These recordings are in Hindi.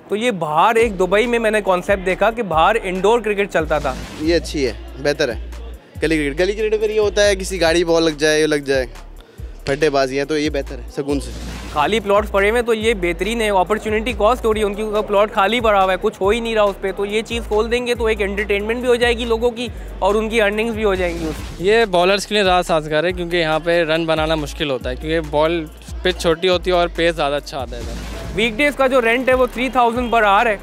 तो ये बाहर एक दुबई में मैंने कॉन्सेप्ट देखा कि बाहर इंडोर क्रिकेट चलता था। ये अच्छी है, बेहतर है। गली क्रिकेट में ये होता है किसी गाड़ी बॉल लग जाए, ये लग जाए, फट्टेबाजी है, तो ये बेहतर है सुकून से। खाली प्लॉट्स पड़े हुए, तो ये बेहतरीन है, अपॉर्चुनिटी कॉस्ट हो रही है उनकी, प्लॉट खाली पड़ा हुआ है, कुछ हो ही नहीं रहा उस पर, तो ये चीज़ खोल देंगे तो एक एंटरटेनमेंट भी हो जाएगी लोगों की और उनकी अर्निंग्स भी हो जाएंगी। ये बॉलर्स के लिए ज़्यादा साजगार है क्योंकि यहाँ पे रन बनाना मुश्किल होता है क्योंकि बॉल पिच छोटी होती है और पेस ज़्यादा अच्छा आता है। वीकडेज़ का जो रेंट है वो 3000 पर आवर है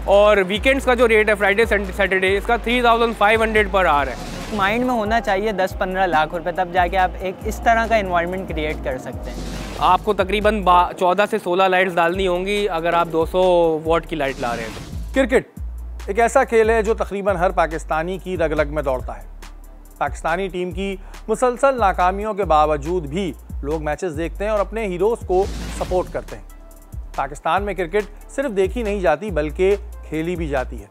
और वीकेंड्स का जो रेट है फ्राइडे सैटरडे इसका 3500 पर आवर है। माइंड में होना चाहिए 10-15 लाख रुपए, तब जाके आप एक इस तरह का इन्वायरमेंट क्रिएट कर सकते हैं। आपको तकरीबन 14 से 16 लाइट्स डालनी होंगी अगर आप 200 वॉट की लाइट ला रहे हैं तो। क्रिकेट एक ऐसा खेल है जो तकरीबन हर पाकिस्तानी की रग रग में दौड़ता है। पाकिस्तानी टीम की मुसलसल नाकामियों के बावजूद भी लोग मैचेस देखते हैं और अपने हीरोज़ को सपोर्ट करते हैं। पाकिस्तान में क्रिकेट सिर्फ देखी नहीं जाती बल्कि खेली भी जाती है।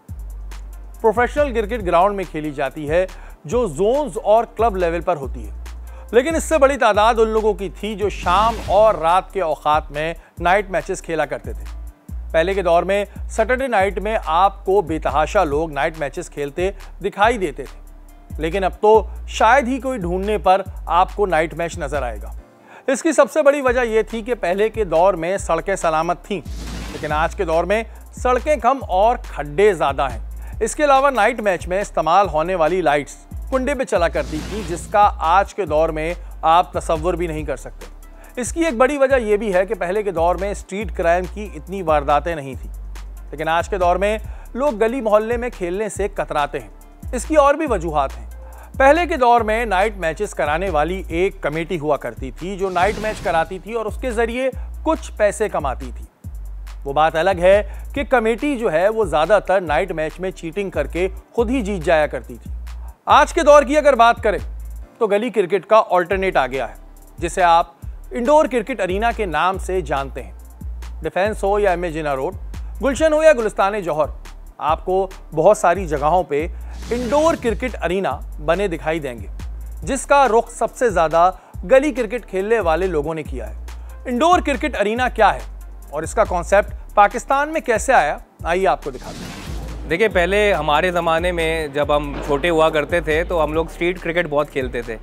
प्रोफेशनल क्रिकेट ग्राउंड में खेली जाती है जो जोन्स और क्लब लेवल पर होती है, लेकिन इससे बड़ी तादाद उन लोगों की थी जो शाम और रात के औकात में नाइट मैचेस खेला करते थे। पहले के दौर में सैटरडे नाइट में आपको बेतहाशा लोग नाइट मैचेस खेलते दिखाई देते थे, लेकिन अब तो शायद ही कोई ढूंढने पर आपको नाइट मैच नजर आएगा। इसकी सबसे बड़ी वजह यह थी कि पहले के दौर में सड़कें सलामत थीं, लेकिन आज के दौर में सड़कें कम और खड्डे ज़्यादा हैं। इसके अलावा नाइट मैच में इस्तेमाल होने वाली लाइट्स कुंडे पे चला करती थी, जिसका आज के दौर में आप तसव्वुर भी नहीं कर सकते। इसकी एक बड़ी वजह यह भी है कि पहले के दौर में स्ट्रीट क्राइम की इतनी वारदातें नहीं थी, लेकिन आज के दौर में लोग गली मोहल्ले में खेलने से कतराते हैं। इसकी और भी वजूहात हैं। पहले के दौर में नाइट मैचेस कराने वाली एक कमेटी हुआ करती थी जो नाइट मैच कराती थी और उसके जरिए कुछ पैसे कमाती थी। वो बात अलग है कि कमेटी जो है वो ज्यादातर नाइट मैच में चीटिंग करके खुद ही जीत जाया करती थी। आज के दौर की अगर बात करें तो गली क्रिकेट का ऑल्टरनेट आ गया है, जिसे आप इंडोर क्रिकेट अरीना के नाम से जानते हैं। डिफेंस हो या इमेजिना रोड, गुलशन हो या गुलिस्तान जौहर, आपको बहुत सारी जगहों पे इंडोर क्रिकेट अरीना बने दिखाई देंगे, जिसका रुख सबसे ज्यादा गली क्रिकेट खेलने वाले लोगों ने किया है। इंडोर क्रिकेट अरीना क्या है और इसका कॉन्सेप्ट पाकिस्तान में कैसे आया, आइए आपको दिखाते हैं। देखिए, पहले हमारे ज़माने में जब हम छोटे हुआ करते थे तो हम लोग स्ट्रीट क्रिकेट बहुत खेलते थे,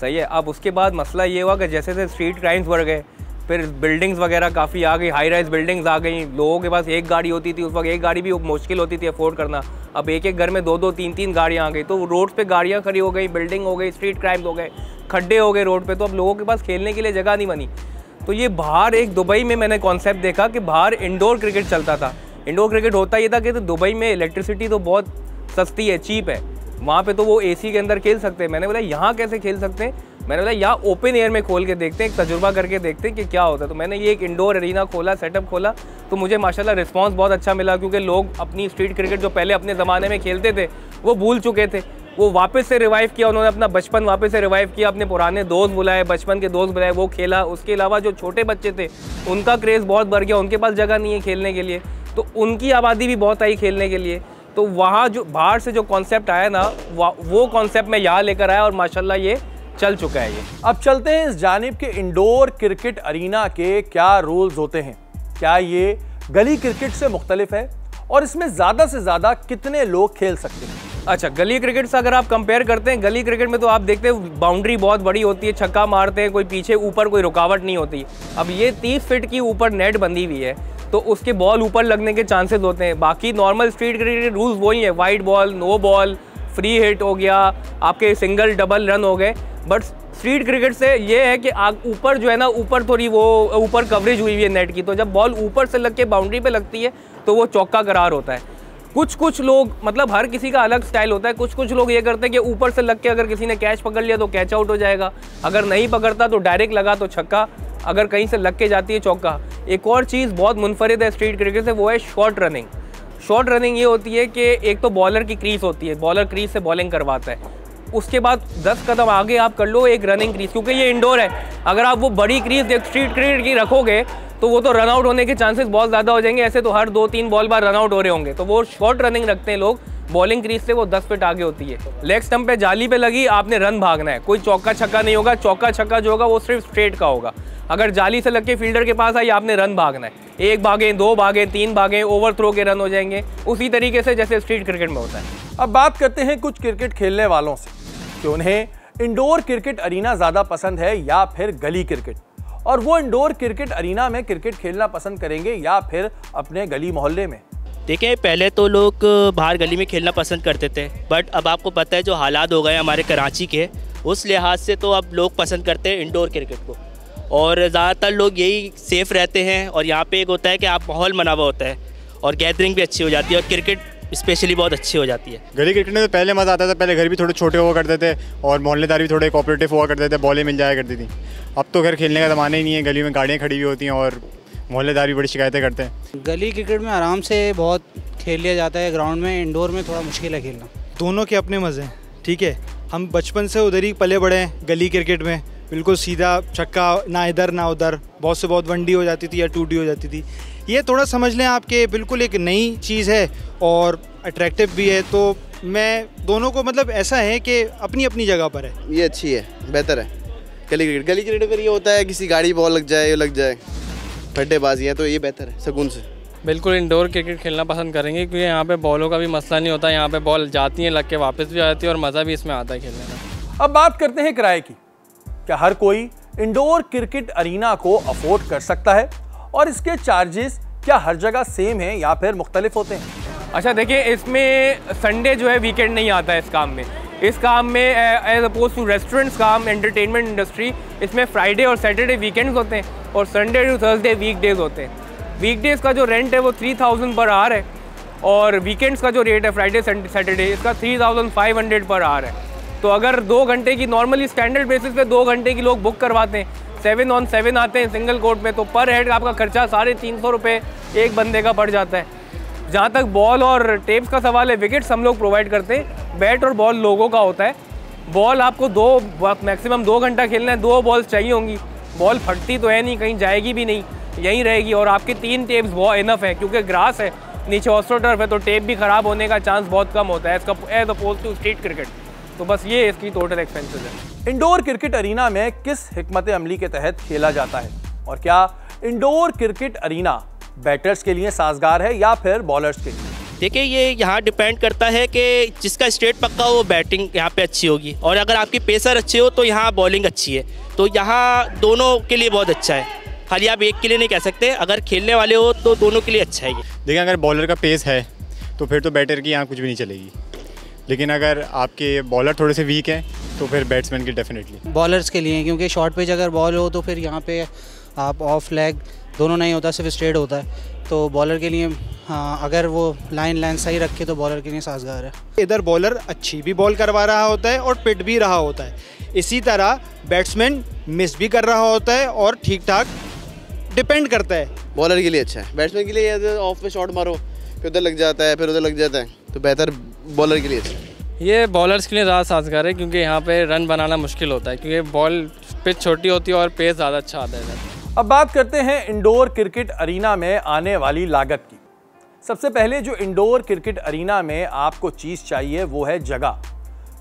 सही है। अब उसके बाद मसला ये हुआ कि जैसे जैसे स्ट्रीट क्राइम्स बढ़ गए, फिर बिल्डिंग्स वगैरह काफ़ी आ गई, हाई राइज बिल्डिंग्स आ गई, लोगों के पास एक गाड़ी होती थी, उस वक्त एक गाड़ी भी मुश्किल होती थी अफोर्ड करना। अब एक एक घर में 2-2 3-3 गाड़ियाँ आ गई, तो रोड पे गाड़ियाँ खड़ी हो गई, बिल्डिंग हो गई, स्ट्रीट क्राइम्स हो गए, खड्डे हो गए रोड पे, तो अब लोगों के पास खेलने के लिए जगह नहीं बनी। तो ये बाहर एक दुबई में मैंने कॉन्सेप्ट देखा कि बाहर इंडोर क्रिकेट चलता था। इंडोर क्रिकेट होता ये था कि तो दुबई में इलेक्ट्रिसिटी तो बहुत सस्ती है, चीप है, वहाँ पे तो वो एसी के अंदर खेल सकते हैं। मैंने बोला यहाँ कैसे खेल सकते हैं, मैंने बोला यहाँ ओपन एयर में खोल के देखते हैं, एक तजुर्बा करके देखते हैं कि क्या होता है। तो मैंने ये एक इंडोर अरीना खोला, सेटअप खोला, तो मुझे माशाल्लाह रिस्पांस बहुत अच्छा मिला, क्योंकि लोग अपनी स्ट्रीट क्रिकेट जो पहले अपने ज़माने में खेलते थे वो भूल चुके थे, वो वापस से रिवाइव किया, उन्होंने अपना बचपन वापस से रिवाइव किया, अपने पुराने दोस्त बुलाए, बचपन के दोस्त बुलाए, वो खेला। उसके अलावा जो छोटे बच्चे थे उनका क्रेज़ बहुत बढ़ गया, उनके पास जगह नहीं है खेलने के लिए, तो उनकी आबादी भी बहुत आई खेलने के लिए। तो वहाँ जो बाहर से जो कॉन्सेप्ट आया ना, वो कॉन्सेप्ट मैं यहाँ लेकर आया और माशाल्लाह ये चल चुका है। ये अब चलते हैं इस जानिब के इंडोर क्रिकेट अरीना के क्या रूल्स होते हैं, क्या ये गली क्रिकेट से मुख्तलिफ है और इसमें ज़्यादा से ज़्यादा कितने लोग खेल सकते हैं। अच्छा, गली क्रिकेट से अगर आप कंपेयर करते हैं, गली क्रिकेट में तो आप देखते हैं बाउंड्री बहुत बड़ी होती है, छक्का मारते हैं, कोई पीछे ऊपर कोई रुकावट नहीं होती। अब ये 30 फीट की ऊपर नेट बंधी हुई है, तो उसके बॉल ऊपर लगने के चांसेस होते हैं। बाकी नॉर्मल स्ट्रीट क्रिकेट रूल्स वही है, wide ball, no ball, free hit हो गया, आपके सिंगल डबल रन हो गए। बट स्ट्रीट क्रिकेट से ये है कि ऊपर जो है ना, ऊपर थोड़ी वो ऊपर कवरेज हुई है नेट की, तो जब बॉल ऊपर से लग के बाउंड्री पे लगती है तो वो चौका करार होता है। कुछ लोग, मतलब हर किसी का अलग स्टाइल होता है, कुछ लोग ये करते हैं कि ऊपर से लग के अगर किसी ने कैच पकड़ लिया तो कैच आउट हो जाएगा, अगर नहीं पकड़ता तो डायरेक्ट लगा तो छक्का, अगर कहीं से लग के जाती है चौका। एक और चीज़ बहुत मुनफरिद है स्ट्रीट क्रिकेट से, वो है शॉर्ट रनिंग। शॉर्ट रनिंग ये होती है कि एक तो बॉलर की क्रीज होती है, बॉलर क्रीज से बॉलिंग करवाता है, उसके बाद 10 कदम आगे आप कर लो एक रनिंग क्रीज, क्योंकि ये इंडोर है। अगर आप वो बड़ी क्रीज स्ट्रीट क्रिकेट की रखोगे तो वो तो रन आउट होने के चांसेस बहुत ज़्यादा हो जाएंगे, ऐसे तो हर 2-3 बॉल बार रन आउट हो रहे होंगे, तो वो शॉर्ट रनिंग रखते हैं लोग, बॉलिंग क्रीज से वो 10 फीट आगे होती है। लेग स्टंप पे जाली पे लगी, आपने रन भागना है, कोई चौका छक्का नहीं होगा। चौका छक्का जो होगा वो सिर्फ स्ट्रेट का होगा। अगर जाली से लग के फील्डर के पास आई, आपने रन भागना है, 1 भागे, 2 भागे, 3 भागे, ओवर थ्रो के रन हो जाएंगे, उसी तरीके से जैसे स्ट्रीट क्रिकेट में होता है। अब बात करते हैं कुछ क्रिकेट खेलने वालों से कि उन्हें इंडोर क्रिकेट अरीना ज़्यादा पसंद है या फिर गली क्रिकेट, और वो इंडोर क्रिकेट अरीना में क्रिकेट खेलना पसंद करेंगे या फिर अपने गली मोहल्ले में। देखिए, पहले तो लोग बाहर गली में खेलना पसंद करते थे, बट अब आपको पता है जो हालात हो गए हमारे कराची के, उस लिहाज से तो अब लोग पसंद करते हैं इंडोर क्रिकेट को, और ज़्यादातर लोग यही सेफ़ रहते हैं। और यहाँ पे एक होता है कि आप माहौल बना हुआ होता है और गैदरिंग भी अच्छी हो जाती है, और क्रिकेट स्पेशली बहुत अच्छी हो जाती है। गली क्रिकेट में तो पहले मज़ा आता था, पहले घर भी थोड़े छोटे हुआ करते थे और मोहल्लेदार भी थोड़े कोऑपरेटिव हुआ करते थे, बॉलें मिल जाया करती थी। अब तो घर खेलने का ज़माना ही नहीं है, गली में गाड़ियाँ खड़ी हुई होती हैं और मोहल्लेदार भी बड़ी शिकायतें करते हैं। गली क्रिकेट में आराम से बहुत खेल लिया जाता है, ग्राउंड में। इंडोर में थोड़ा मुश्किल है खेलना। दोनों के अपने मज़े हैं, ठीक है। हम बचपन से उधर ही पले बड़े हैं गली क्रिकेट में, बिल्कुल सीधा छक्का, ना इधर ना उधर, बहुत से बहुत 1D हो जाती थी या 2D हो जाती थी। ये थोड़ा समझ लें आपके बिल्कुल एक नई चीज़ है और अट्रैक्टिव भी है, तो मैं दोनों को मतलब ऐसा है कि अपनी अपनी जगह पर है। ये अच्छी है, बेहतर है गली क्रिकेट में। ये होता है किसी गाड़ी बॉल लग जाए, ये लग जाए, फड्डेबाजी है, तो ये बेहतर है सुकून से। बिल्कुल इंडोर क्रिकेट खेलना पसंद करेंगे, क्योंकि यहाँ पे बॉलों का भी मसला नहीं होता। यहाँ पे बॉल जाती हैं, लग के वापस भी आ जाती है, और मज़ा भी इसमें आता है खेलने का। अब बात करते हैं किराए की। क्या हर कोई इंडोर क्रिकेट अरीना को अफोर्ड कर सकता है, और इसके चार्जेस क्या हर जगह सेम हैं या फिर मुख्तलिफ होते हैं? अच्छा देखिए, इसमें संडे जो है वीकेंड नहीं आता है इस काम में। इस काम में एज अपोज टू रेस्टोरेंट्स काम, एंटरटेनमेंट इंडस्ट्री, इसमें फ्राइडे और सैटरडे वीकेंड्स होते हैं और संडे टू थर्सडे वीकडेज होते हैं। वीकडेज का जो रेंट है वो 3000 पर आवर है, और वीकेंड्स का जो रेट है फ्राइडे सैटरडे, इसका 3500 पर आवर है। तो अगर 2 घंटे की नॉर्मली स्टैंडर्ड बेसिस पे 2 घंटे की लोग बुक करवाते हैं, 7 on 7 आते हैं सिंगल कोर्ट में, तो पर हेड आपका खर्चा 350 रुपये एक बंदे का पड़ जाता है। जहाँ तक बॉल और टेप्स का सवाल है, विकेट्स हम लोग प्रोवाइड करते हैं, बैट और बॉल लोगों का होता है। बॉल आपको मैक्सिमम 2 घंटा खेलना है, 2 बॉल्स चाहिए होंगी। बॉल फटती तो है नहीं, कहीं जाएगी भी नहीं, यहीं रहेगी। और आपकी 3 टेप्स बहुत इनफ है, क्योंकि ग्रास है नीचे, ऑस्ट्रोटर्फ है, तो टेप भी ख़राब होने का चांस बहुत कम होता है as oppose to street cricket. तो बस ये इसकी टोटल एक्सपेंसेस है। इंडोर क्रिकेट अरीना में किस हिकमत अमली के तहत खेला जाता है, और क्या इंडोर क्रिकेट अरीना बैटर्स के लिए साजगार है या फिर बॉलर्स के लिए? देखिए, ये यहाँ डिपेंड करता है कि जिसका स्ट्रेट पक्का हो वो बैटिंग यहाँ पे अच्छी होगी, और अगर आपकी पेसर अच्छे हो तो यहाँ बॉलिंग अच्छी है। तो यहाँ दोनों के लिए बहुत अच्छा है, खाली आप एक के लिए नहीं कह सकते। अगर खेलने वाले हो तो दोनों के लिए अच्छा है ये। देखिए, अगर बॉलर का पेस है तो फिर तो बैटर की यहाँ कुछ भी नहीं चलेगी, लेकिन अगर आपके बॉलर थोड़े से वीक हैं तो फिर बैट्समैन की डेफिनेटली। बॉलर्स के लिए, क्योंकि शॉर्ट पिच अगर बॉल हो तो फिर यहाँ पे आप ऑफ लेग दोनों नहीं होता, सिर्फ स्ट्रेट होता है। तो बॉलर के लिए हाँ, अगर वो लाइन सही रखे तो बॉलर के लिए साजगार है। इधर बॉलर अच्छी भी बॉल करवा रहा होता है और पिट भी रहा होता है, इसी तरह बैट्समैन मिस भी कर रहा होता है, और ठीक ठाक डिपेंड करता है। बॉलर के लिए अच्छा है, बैट्समैन के लिए ऑफ पे शॉट मारो, फिर उधर लग जाता है, फिर उधर लग जाता है, तो बेहतर बॉलर के लिए अच्छा है। ये बॉलर्स के लिए ज़्यादा साजगार है, क्योंकि यहाँ पे रन बनाना मुश्किल होता है, क्योंकि बॉल पिच छोटी होती है और पेस ज़्यादा अच्छा आता है इधर। अब बात करते हैं इंडोर क्रिकेट अरीना में आने वाली लागत की। सबसे पहले जो इंडोर क्रिकेट अरीना में आपको चीज़ चाहिए वो है जगह।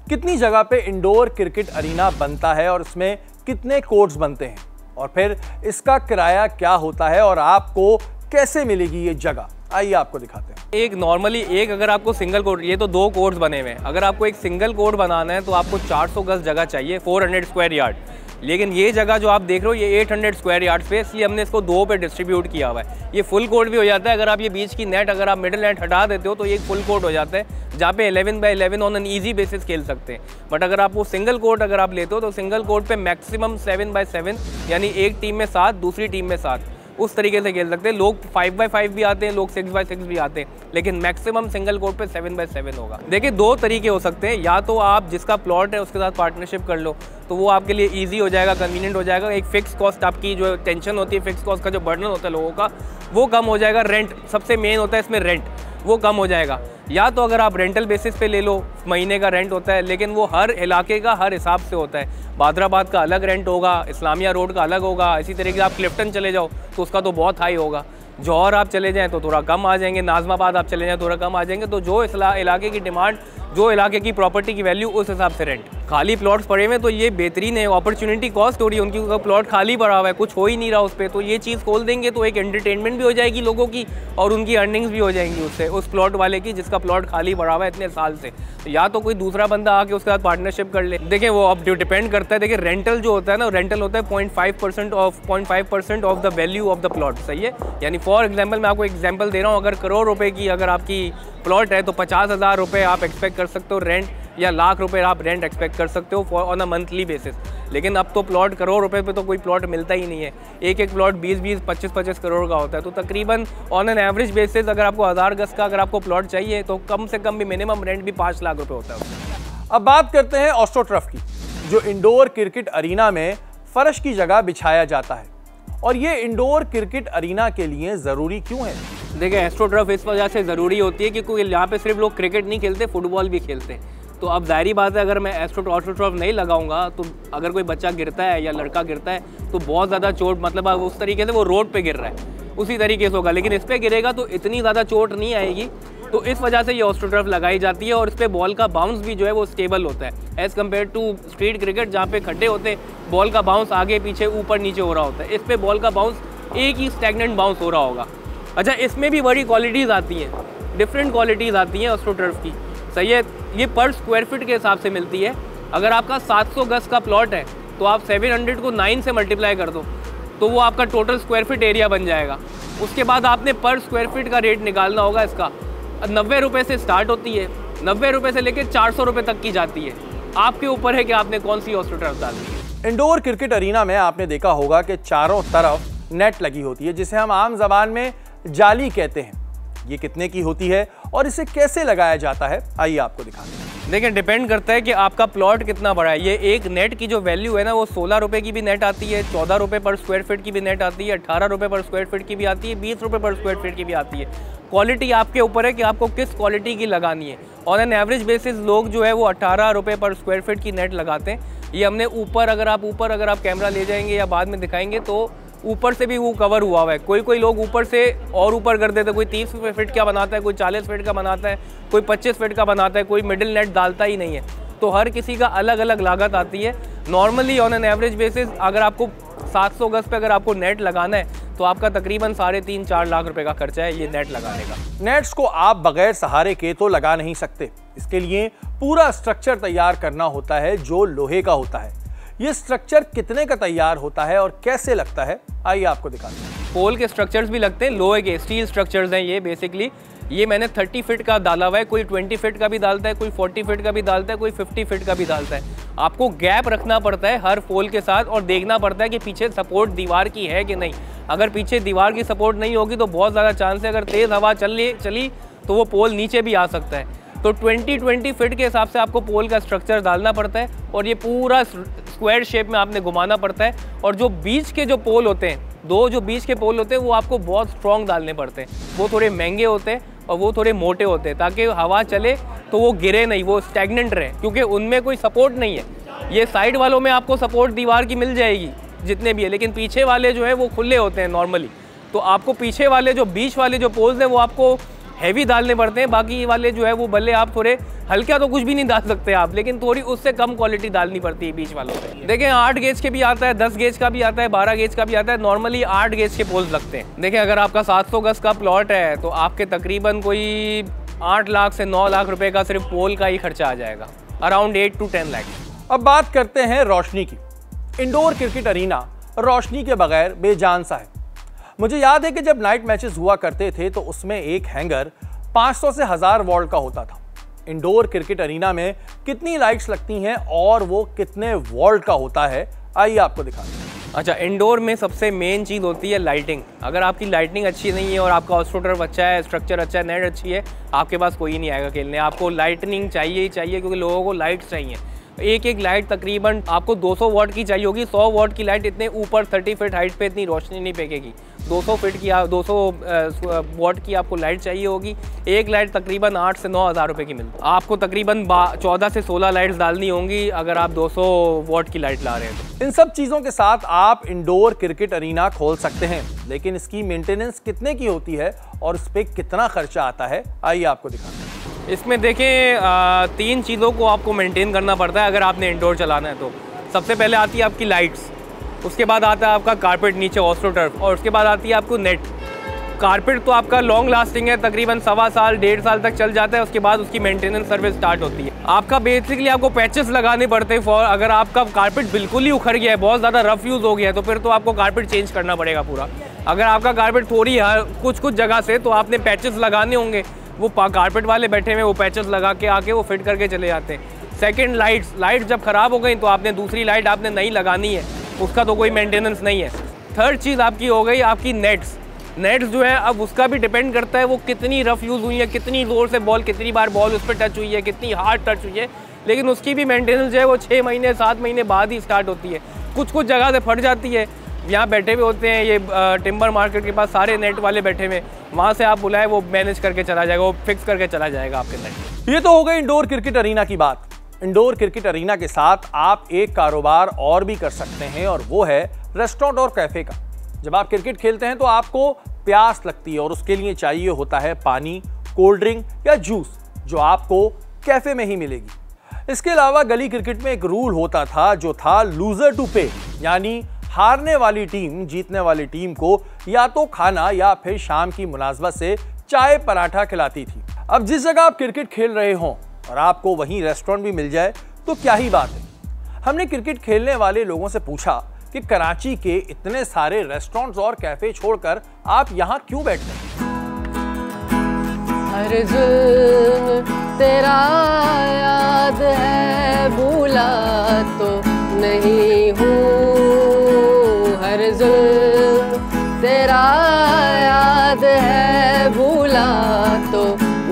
कितनी जगह पे इंडोर क्रिकेट अरीना बनता है और इसमें कितने कोर्ट्स बनते हैं, और फिर इसका किराया क्या होता है और आपको कैसे मिलेगी ये जगह, आइए आपको दिखाते हैं। एक नॉर्मली अगर आपको सिंगल कोर्ट, ये तो 2 कोर्ट्स बने हुए हैं, अगर आपको एक सिंगल कोर्ट बनाना है तो आपको 400 गज जगह चाहिए, 400 स्क्वायर यार्ड। लेकिन ये जगह जो आप देख रहे हो ये 800 स्क्वायर यार्ड पे, इसलिए हमने इसको 2 पे डिस्ट्रीब्यूट किया हुआ है। ये फुल कोर्ट भी हो जाता है, अगर आप ये बीच की नेट, अगर आप मिडिल नेट हटा देते हो तो ये एक फुल कोर्ट हो जाता है, जहाँ पे 11 by 11 on an easy basis खेल सकते हैं। बट अगर आप वो सिंगल कोर्ट अगर आप लेते हो तो सिंगल कोर्ट पे मैक्सिमम 7 by 7, यानी एक टीम में 7, दूसरी टीम में 7, उस तरीके से खेल सकते हैं। लोग 5 by 5 भी आते हैं, लोग 6 by 6 भी आते हैं, लेकिन मैक्सिमम सिंगल कोर्ट पे 7 by 7 होगा। देखिए, 2 तरीके हो सकते हैं, या तो आप जिसका प्लॉट है उसके साथ पार्टनरशिप कर लो, तो वो आपके लिए इजी हो जाएगा, कन्वीनियंट हो जाएगा। एक फिक्स कॉस्ट, आपकी जो टेंशन होती है, फिक्स कॉस्ट का जो बर्डन होता है लोगों का, वो कम हो जाएगा। रेंट सबसे मेन होता है इसमें, रेंट वो कम हो जाएगा। या तो अगर आप रेंटल बेसिस पे ले लो, महीने का रेंट होता है, लेकिन वो हर इलाके का हर हिसाब से होता है। बादराबाद का अलग रेंट होगा, इस्लामिया रोड का अलग होगा, इसी तरीके से आप क्लिफ्टन चले जाओ तो उसका तो बहुत हाई होगा। जौहर आप चले जाएँ तो थोड़ा कम आ जाएंगे, नाज़माबाद आप चले जाएँ थोड़ा कम आ जाएंगे। तो जो इस इलाके की डिमांड, जो इलाके की प्रॉपर्टी की वैल्यू, उस हिसाब से रेंट। खाली प्लॉट्स पड़े हुए तो ये बेहतरीन है, अपॉर्चुनिटी कॉस्ट हो रही है उनकी, प्लॉट खाली पड़ा हुआ है, कुछ हो ही नहीं रहा उस पर, तो ये चीज़ खोल देंगे तो एक एंटरटेनमेंट भी हो जाएगी लोगों की और उनकी अर्निंग्स भी हो जाएंगी उससे, उस प्लॉट वाले की जिसका प्लॉट खाली पड़ा हुआ है इतने साल से। तो या तो कोई दूसरा बंदा आके उसके साथ पार्टनरशिप कर ले। देखिए वो अब डिपेंड करता है, देखिए रेंटल जो होता है ना, रेंटल होता है 0.5% of the value of the plot, सही है। यानी फॉर एग्जाम्पल मैं आपको एग्जाम्पल दे रहा हूँ, अगर करोड़ रुपए की अगर आपकी प्लॉट है तो 50,000 रुपये आप एक्सपेक्ट कर सकते हो रेंट, या लाख रुपए आप रेंट एक्सपेक्ट कर सकते हो ऑन अ मंथली बेसिस। लेकिन अब तो प्लॉट करोड़ रुपए पे तो कोई प्लॉट मिलता ही नहीं है, एक एक प्लॉट 20-20, 25-25 करोड़ का होता है। तो तकरीबन ऑन एन एवरेज बेसिस अगर आपको 1000 गज का अगर आपको प्लॉट चाहिए तो कम से कम भी मिनिमम रेंट भी 5 लाख रुपए होता है। अब बात करते हैं ऑस्ट्रोटर्फ की, जो इंडोर क्रिकेट अरीना में फर्श की जगह बिछाया जाता है। और ये इंडोर क्रिकेट अरीना के लिए ज़रूरी क्यों है? देखिए एस्ट्रोटर्फ इस वजह से ज़रूरी होती है क्योंकि यहाँ पे सिर्फ लोग क्रिकेट नहीं खेलते, फुटबॉल भी खेलते हैं। तो अब ज़ाहिरी बात है अगर मैं एस्ट्रोटर्फ नहीं लगाऊंगा तो अगर कोई बच्चा गिरता है या लड़का गिरता है तो बहुत ज़्यादा चोट, मतलब उस तरीके से वो रोड पे गिर रहा है उसी तरीके से होगा, लेकिन इस पर गिरेगा तो इतनी ज़्यादा चोट नहीं आएगी। तो इस वजह से ये एस्ट्रोटर्फ लगाई जाती है और इस पर बॉल का बाउंस भी जो है वो स्टेबल होता है as compare to street cricket जहाँ पे खड्डे होते हैं, बॉल का बाउंस आगे पीछे ऊपर नीचे हो रहा होता है। इस पर बॉल का बाउंस एक ही स्टैग्नेंट बाउंस हो रहा होगा। अच्छा, इसमें भी बड़ी क्वालिटीज़ आती हैं, डिफरेंट क्वालिटीज़ आती हैं एस्ट्रोटर्फ की, सही है। ये पर स्क्वायर फीट के हिसाब से मिलती है। अगर आपका 700 गज का प्लॉट है तो आप 700 को 9 से मल्टीप्लाई कर दो तो वो आपका टोटल स्क्वायर फीट एरिया बन जाएगा। उसके बाद आपने पर स्क्वायर फीट का रेट निकालना होगा। इसका 90 रुपये से स्टार्ट होती है, 90 रुपये से लेकर 400 रुपये तक की जाती है। आपके ऊपर है कि आपने कौन सी एस्ट्रोटर्फ डालनी है। इंडोर क्रिकेट अरीना में आपने देखा होगा कि चारों तरफ नेट लगी होती है, जिसे हम आम जबान में जाली कहते हैं। ये कितने की होती है और इसे कैसे लगाया जाता है, आइए आपको दिखाते हैं। देखिए डिपेंड करता है कि आपका प्लॉट कितना बड़ा है। ये एक नेट की जो वैल्यू है ना वो 16 रुपये की भी नेट आती है, 14 रुपये पर स्क्वायर फीट की भी नेट आती है, 18 रुपये पर स्क्वायर फीट की भी आती है, 20 रुपये पर स्क्वायर फीट की भी आती है। क्वालिटी आपके ऊपर है कि आपको किस क्वालिटी की लगानी है। ऑन एन एवरेज बेसिस लोग जो है वो 18 रुपये पर स्क्वायर फीट की नेट लगाते हैं। ये हमने ऊपर अगर आप कैमरा ले जाएंगे या बाद में दिखाएंगे तो ऊपर से भी वो कवर हुआ हुआ है। कोई लोग ऊपर से और ऊपर कर देते हैं, कोई 30 फीट का बनाता है, कोई 40 फीट का बनाता है, कोई 25 फीट का बनाता है, कोई मिडिल नेट डालता ही नहीं है। तो हर किसी का अलग अलग लागत आती है। Normally on an average basis अगर आपको 700 गज पे अगर आपको नेट लगाना है तो आपका तकरीबन 3.5-4 लाख रुपए का खर्चा है ये नेट लगाने का। नेट्स को आप बगैर सहारे के तो लगा नहीं सकते, इसके लिए पूरा स्ट्रक्चर तैयार करना होता है जो लोहे का होता है। ये स्ट्रक्चर कितने का तैयार होता है और कैसे लगता है, आइए आपको दिखाते हैं। पोल के स्ट्रक्चर्स भी लगते हैं, लोहे के स्टील स्ट्रक्चर्स हैं ये बेसिकली। ये मैंने 30 फीट का डाला हुआ है, कोई 20 फीट का भी डालता है, कोई 40 फीट का भी डालता है, कोई 50 फीट का भी डालता है। आपको गैप रखना पड़ता है हर पोल के साथ और देखना पड़ता है कि पीछे सपोर्ट दीवार की है कि नहीं। अगर पीछे दीवार की सपोर्ट नहीं होगी तो बहुत ज़्यादा चांस है अगर तेज़ हवा चली तो वो पोल नीचे भी आ सकता है। तो 20 फीट के हिसाब से आपको पोल का स्ट्रक्चर डालना पड़ता है और ये पूरा स्क्वायर शेप में आपने घुमाना पड़ता है। और जो बीच के जो पोल होते हैं, जो बीच के पोल होते हैं वो आपको बहुत स्ट्रॉन्ग डालने पड़ते हैं। वो थोड़े महंगे होते हैं और वो थोड़े मोटे होते हैं ताकि हवा चले तो वो गिरे नहीं, वो स्टैग्नेंट रहे, क्योंकि उनमें कोई सपोर्ट नहीं है। ये साइड वालों में आपको सपोर्ट दीवार की मिल जाएगी जितने भी है, लेकिन पीछे वाले जो है वो खुले होते हैं नॉर्मली। तो आपको पीछे वाले जो बीच वाले जो पोल्स हैं वो आपको हैवी डालने पड़ते हैं। बाकी वाले जो है वो भले आप थोड़े हल्का तो कुछ भी नहीं डाल सकते आप, लेकिन थोड़ी उससे कम क्वालिटी डालनी पड़ती है बीच वालों पे। देखें 8 गेज के भी आता है, 10 गेज का भी आता है, 12 गेज का भी आता है। नॉर्मली 8 गेज के पोल्स लगते हैं। देखें अगर आपका 700 गज का प्लॉट है तो आपके तकरीबन कोई 8 लाख से 9 लाख रुपए का सिर्फ पोल का ही खर्चा आ जाएगा, अराउंड 8 to 10 लाख। अब बात करते हैं रोशनी की। इंडोर क्रिकेट अरीना रोशनी के बगैर बेजान सा है। मुझे याद है कि जब नाइट मैचेस हुआ करते थे तो उसमें एक हैंगर 500 से 1000 वॉल्ट का होता था। इंडोर क्रिकेट अरीना में कितनी लाइट्स लगती हैं और वो कितने वोल्ट का होता है, आइए आपको दिखाते हैं। अच्छा, इंडोर में सबसे मेन चीज़ होती है लाइटिंग। अगर आपकी लाइटिंग अच्छी नहीं है और आपका एस्ट्रोटर्फ अच्छा है, स्ट्रक्चर अच्छा है, नेट अच्छी है, आपके पास कोई नहीं आएगा खेलने। आपको लाइटनिंग चाहिए ही चाहिए क्योंकि लोगों को लाइट्स चाहिए। एक एक लाइट तकरीबन आपको 200 वाट की चाहिए होगी। 100 वाट की लाइट इतने ऊपर 30 फीट हाइट पे इतनी रोशनी नहीं फेंकेगी। 200 वाट की आपको लाइट चाहिए होगी। एक लाइट तकरीबन 8 से 9 हज़ार रुपये की मिलती है। आपको तकरीबन 14 से 16 लाइट्स डालनी होंगी अगर आप 200 वाट की लाइट ला रहे हैं तो। इन सब चीज़ों के साथ आप इंडोर क्रिकेट अरीना खोल सकते हैं, लेकिन इसकी मेंटेनेंस कितने की होती है और इस पर कितना खर्चा आता है, आइए आपको दिखाते हैं। इसमें देखें 3 चीज़ों को आपको मेंटेन करना पड़ता है अगर आपने इंडोर चलाना है तो। सबसे पहले आती है आपकी लाइट्स, उसके बाद आता है आपका कारपेट नीचे ऑस्ट्रोटर्फ, और उसके बाद आती है आपको नेट। कारपेट तो आपका लॉन्ग लास्टिंग है, तकरीबन 1.25 साल 1.5 साल तक चल जाता है। उसके बाद उसकी मेंटेनेंस सर्विस स्टार्ट होती है। आपका बेसिकली आपको पैचेस लगाने पड़ते हैं फॉर, अगर आपका कारपेट बिल्कुल ही उखड़ गया है, बहुत ज़्यादा रफ यूज़ हो गया है, तो फिर तो आपको कारपेट चेंज करना पड़ेगा पूरा। अगर आपका कारपेट थोड़ी कुछ जगह से, तो आपने पैचेस लगाने होंगे। वो कारपेट वाले बैठे हुए वो पैचेस लगा के आके वो फिट करके चले जाते हैं। सेकंड लाइट्स जब ख़राब हो गई तो आपने दूसरी लाइट आपने नहीं लगानी है, उसका तो कोई मेंटेनेंस नहीं है। थर्ड चीज़ आपकी हो गई आपकी नेट्स जो है, अब उसका भी डिपेंड करता है वो कितनी रफ़ यूज़ हुई है, कितनी ज़ोर से बॉल, कितनी बार बॉल उस पर टच हुई है, कितनी हार्ड टच हुई है। लेकिन उसकी भी मेंटेनेंस जो है वो 6 महीने 7 महीने बाद ही स्टार्ट होती है। कुछ जगह से फट जाती है। यहाँ बैठे हुए होते हैं ये टिम्बर मार्केट के पास सारे नेट वाले बैठे हुए, वहाँ से आप बुलाए वो मैनेज करके चला जाएगा, वो फिक्स करके चला जाएगा आपके नेट। ये तो हो गई इंडोर क्रिकेट अरीना की बात। इंडोर क्रिकेट अरीना के साथ आप एक कारोबार और भी कर सकते हैं, और वो है रेस्टोरेंट और कैफे का। जब आप क्रिकेट खेलते हैं तो आपको प्यास लगती है और उसके लिए चाहिए होता है पानी, कोल्ड ड्रिंक या जूस, जो आपको कैफे में ही मिलेगी। इसके अलावा गली क्रिकेट में एक रूल होता था जो था लूजर टू पे, यानी हारने वाली टीम जीतने वाली टीम को या तो खाना या फिर शाम की मुनासबत से चाय पराठा खिलाती थी। अब जिस जगह आप क्रिकेट खेल रहे हों और आपको वहीं रेस्टोरेंट भी मिल जाए तो क्या ही बात है। हमने क्रिकेट खेलने वाले लोगों से पूछा कि कराची के इतने सारे रेस्टोरेंट्स और कैफे छोड़कर आप यहाँ क्यों बैठते हैं। हर जुल्म तेरा याद है, भूला तो नहीं हूँ। हर जुल्म तेरा याद है, भूला तो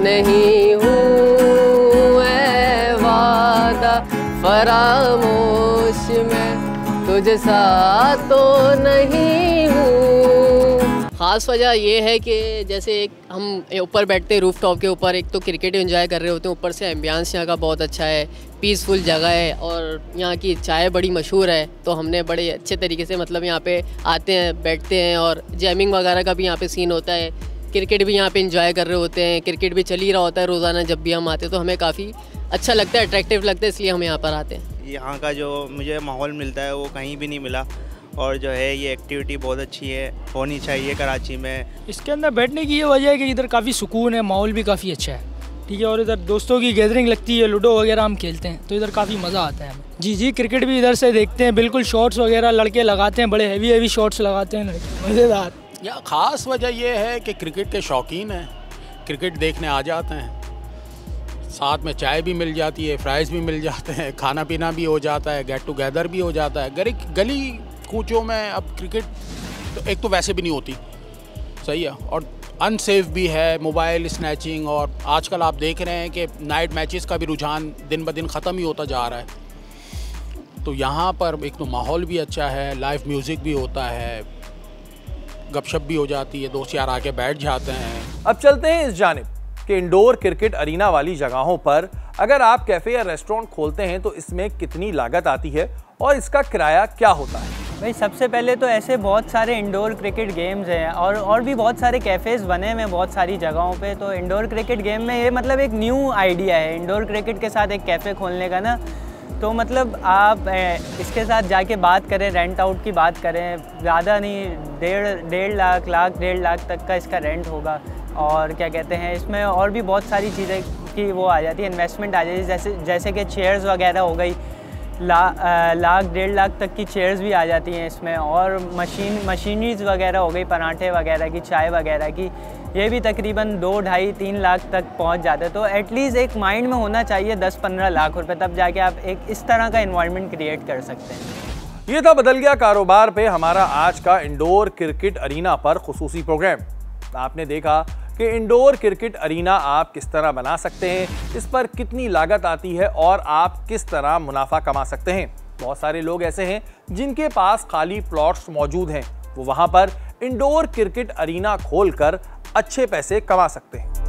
नहीं हूँ। ऐ वादा फरामोश में तुझसा तो नहीं हूँ। ख़ास वजह ये है कि जैसे एक हम ऊपर बैठते हैं रूफ टॉप के ऊपर, एक तो क्रिकेट एंजॉय कर रहे होते हैं, ऊपर से एम्बियंस यहाँ का बहुत अच्छा है, पीसफुल जगह है और यहाँ की चाय बड़ी मशहूर है। तो हमने बड़े अच्छे तरीके से मतलब यहाँ पे आते हैं, बैठते हैं, और जैमिंग वगैरह का भी यहाँ पे सीन होता है। क्रिकेट भी यहाँ पे एंजॉय कर रहे होते हैं, क्रिकेट भी चल ही रहा होता है रोज़ाना। जब भी हम आते हैं तो हमें काफ़ी अच्छा लगता है, अट्रैक्टिव लगता है, इसलिए हम यहाँ पर आते हैं। यहाँ का जो मुझे माहौल मिलता है वो कहीं भी नहीं मिला, और जो है ये एक्टिविटी बहुत अच्छी है, होनी चाहिए कराची में। इसके अंदर बैठने की ये वजह है कि इधर काफ़ी सुकून है, माहौल भी काफ़ी अच्छा है, ठीक है, और इधर दोस्तों की गैदरिंग लगती है, लूडो वगैरह हम खेलते हैं तो इधर काफ़ी मज़ा आता है हमें। जी क्रिकेट भी इधर से देखते हैं, बिल्कुल शॉट्स वगैरह लड़के लगाते हैं, बड़े हैवी शॉट्स लगाते हैं लड़के, मज़ेदार। या ख़ास वजह यह है कि क्रिकेट के शौकीन हैं, क्रिकेट देखने आ जाते हैं, साथ में चाय भी मिल जाती है, फ्राइज़ भी मिल जाते हैं, खाना पीना भी हो जाता है, गेट टुगेदर भी हो जाता है। गली कूचों में अब क्रिकेट तो एक तो वैसे भी नहीं होती, सही है, और अनसेफ भी है, मोबाइल स्नैचिंग, और आजकल आप देख रहे हैं कि नाइट मैचेस का भी रुझान दिन ब दिन ख़त्म ही होता जा रहा है। तो यहाँ पर एक तो माहौल भी अच्छा है, लाइव म्यूज़िक भी होता है, गपशप भी हो जाती है, दोस्त यार आके बैठ जाते हैं। अब चलते हैं इस जानिब कि इंडोर क्रिकेट अरीना वाली जगहों पर अगर आप कैफे या रेस्टोरेंट खोलते हैं तो इसमें कितनी लागत आती है और इसका किराया क्या होता है। भाई सबसे पहले तो ऐसे बहुत सारे इंडोर क्रिकेट गेम्स हैं और भी बहुत सारे कैफ़ेज़ बने हुए हैं बहुत सारी जगहों पे। तो इंडोर क्रिकेट गेम में ये मतलब एक न्यू आइडिया है इंडोर क्रिकेट के साथ एक कैफ़े खोलने का ना। तो मतलब आप इसके साथ जाके बात करें, रेंट आउट की बात करें, ज़्यादा नहीं, 1.5 लाख तक का इसका रेंट होगा। और क्या कहते हैं, इसमें और भी बहुत सारी चीज़ें की वो आ जाती है, इन्वेस्टमेंट आ जाती है, जैसे कि चेयर्स वगैरह हो गई, 1.5 लाख तक की चेयर्स भी आ जाती हैं इसमें, और मशीनरीज वगैरह हो गई, पराठे वगैरह की, चाय वगैरह की, ये भी तकरीबन 2-2.5-3 लाख तक पहुंच जाते हैं। तो एटलीस्ट एक माइंड में होना चाहिए 10-15 लाख रुपए, तब जाके आप एक इस तरह का इन्वायरमेंट क्रिएट कर सकते हैं। ये था बदल गया कारोबार पे हमारा आज का इंडोर क्रिकेट अरीना पर खुसूसी प्रोग्राम। आपने देखा कि कि इंडोर क्रिकेट अरीना आप किस तरह बना सकते हैं, इस पर कितनी लागत आती है और आप किस तरह मुनाफा कमा सकते हैं। बहुत सारे लोग ऐसे हैं जिनके पास खाली प्लॉट्स मौजूद हैं, वो वहां पर इंडोर क्रिकेट अरीना खोलकर अच्छे पैसे कमा सकते हैं।